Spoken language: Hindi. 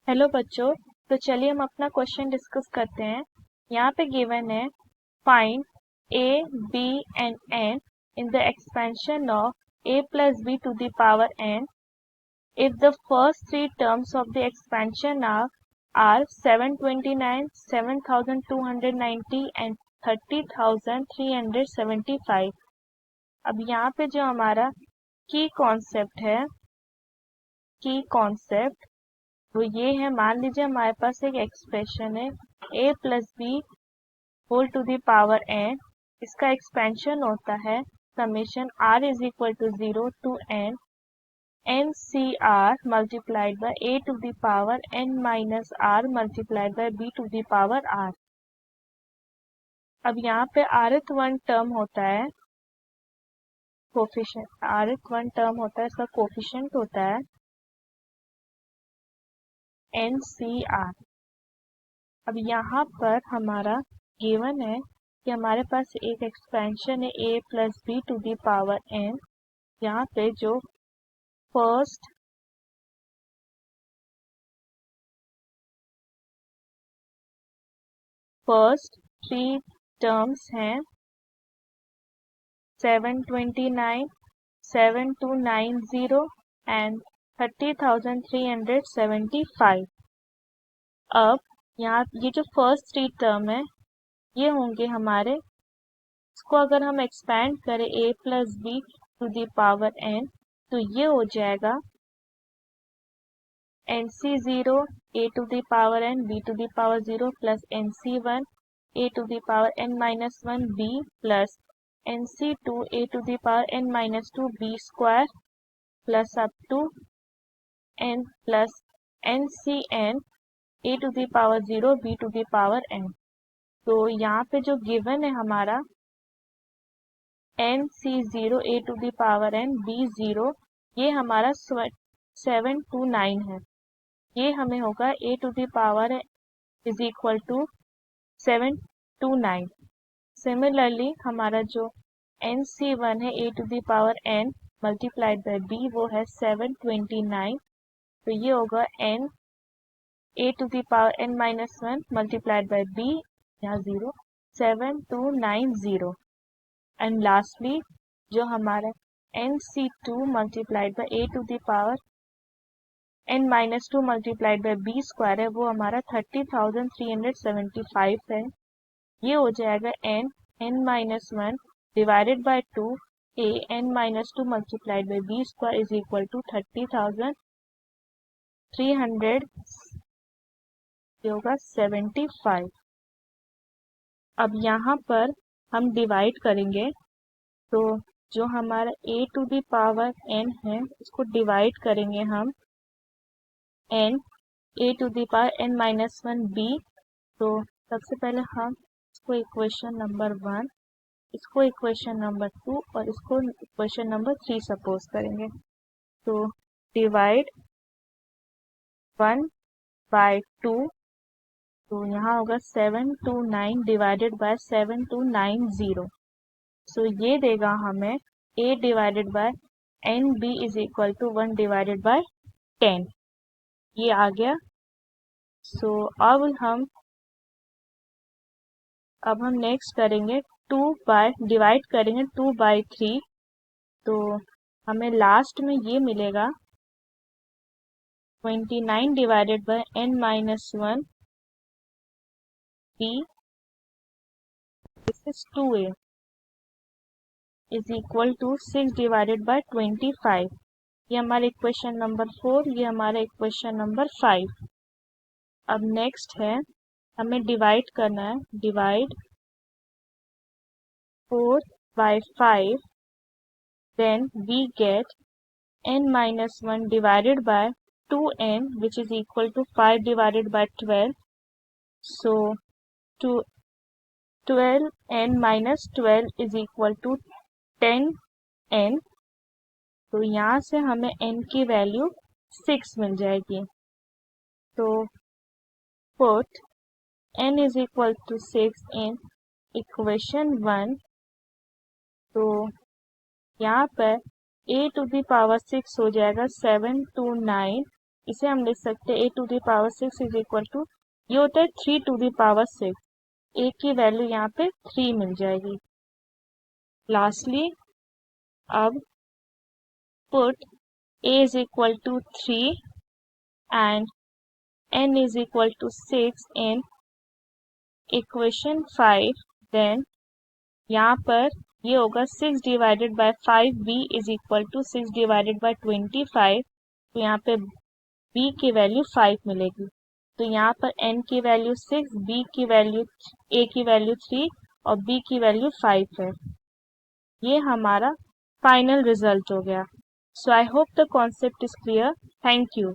हेलो बच्चों। तो चलिए हम अपना क्वेश्चन डिस्कस करते हैं। यहाँ पे गिवन है find a, b and n in the expansion of a plus b to the power n if the first three terms of the expansion are 729, 7290 and 30,375। अब यहाँ पे जो हमारा की कॉन्सेप्ट तो ये है, मान लीजिए हमारे पास एक एक्सप्रेशन है a plus B whole to the power n। इसका एक्सपेंशन होता है summation r is equal to 0 to n C R multiplied by a to the power n minus r multiplied by b to the power r। अब यहाँ पे rth वन टर्म होता है कोफिशिएंट, इसका कोफिशिएंट होता है NCR। अब यहाँ पर हमारा गिवन है कि हमारे पास एक एक्सपेंशन है a plus B to the power n। यहाँ पे जो फर्स्ट थ्री टर्म्स हैं 729, 7290 एंड 30,375। अब यहाँ ये जो फर्स्ट थ्री टर्म है ये होंगे हमारे, इसको अगर हम एक्सपैंड करें a plus B to the power n तो ये हो जाएगा NC0 a to the power n b to the power 0 plus NC1 a to the power n minus 1 b plus NC2 a to the power n minus 2 b square plus up to n plus NCn a to the power 0 b to the power n। तो यहाँ पे जो गिवन है हमारा NC0 a to the power n b0 ये हमारा 729 है। ये हमें होगा a to the power is equal to 729। Similarly हमारा जो NC1 है a to the power n multiplied by b वो है 729। तो ये होगा n a to the power n minus 1 multiplied by b, यहाँ 0, 7290। एंड लास्टली जो हमारा NC2 multiplied by a to the power n minus 2 multiplied by b square है वो हमारा 30,375 है। ये हो जाएगा n minus 1 divided by 2 a n minus 2 multiplied by b square is equal to 30,375। अब यहाँ पर हम डिवाइड करेंगे तो जो हमारा a to the power n है इसको डिवाइड करेंगे हम n a to the power n minus 1 b। तो सबसे पहले हम इसको इक्वेशन नंबर 1, इसको इक्वेशन नंबर 2 और इसको इक्वेशन नंबर 3 सपोज करेंगे। तो डिवाइड 1 बाय 2 तो यहाँ होगा 729 डिवाइडेड बाय 7290। सो ये देगा हमें a divided by N B is equal to 1 divided by 10। ये आ गया। सो अब हम नेक्स्ट करेंगे 2 बाय डिवाइड करेंगे 2 बाय 3। तो हमें लास्ट में ये मिलेगा 29 divided by n minus 1 b, this is 2a is equal to 6 divided by 25। ये हमारा इक्वेशन नंबर 4, ये हमारा इक्वेशन नंबर 5। अब नेक्स्ट है हमें डिवाइड करना है, divide 4 by 5 then we get n minus 1 divided by 2n which is equal to 5 divided by 12। so to 12n minus 12 is equal to 10n। तो यहाँ से हमें n की वैल्यू 6 मिल जाएगी। तो put n is equal to 6 in equation 1। तो यहाँ पर a टू दी पावर 6 हो जाएगा 729 इसे हम लिख सकते हैं a⁶ इज इक्वल टू, ये होता है 3⁶। a की वैल्यू यहाँ पे 3 मिल जाएगी। लास्टली अब put a is equal to 3 and n is equal to 6 in equation 5, then यहाँ पर ये होगा 6 divided by 5, b is equal to 6 divided by 25। तो यहाँ पे b की वैल्यू 5 मिलेगी। तो यहाँ पर n की वैल्यू 6, b की वैल्यू, a की वैल्यू 3 और b की वैल्यू 5 है। ये हमारा फाइनल रिजल्ट हो गया। So I hope the concept is clear. Thank you.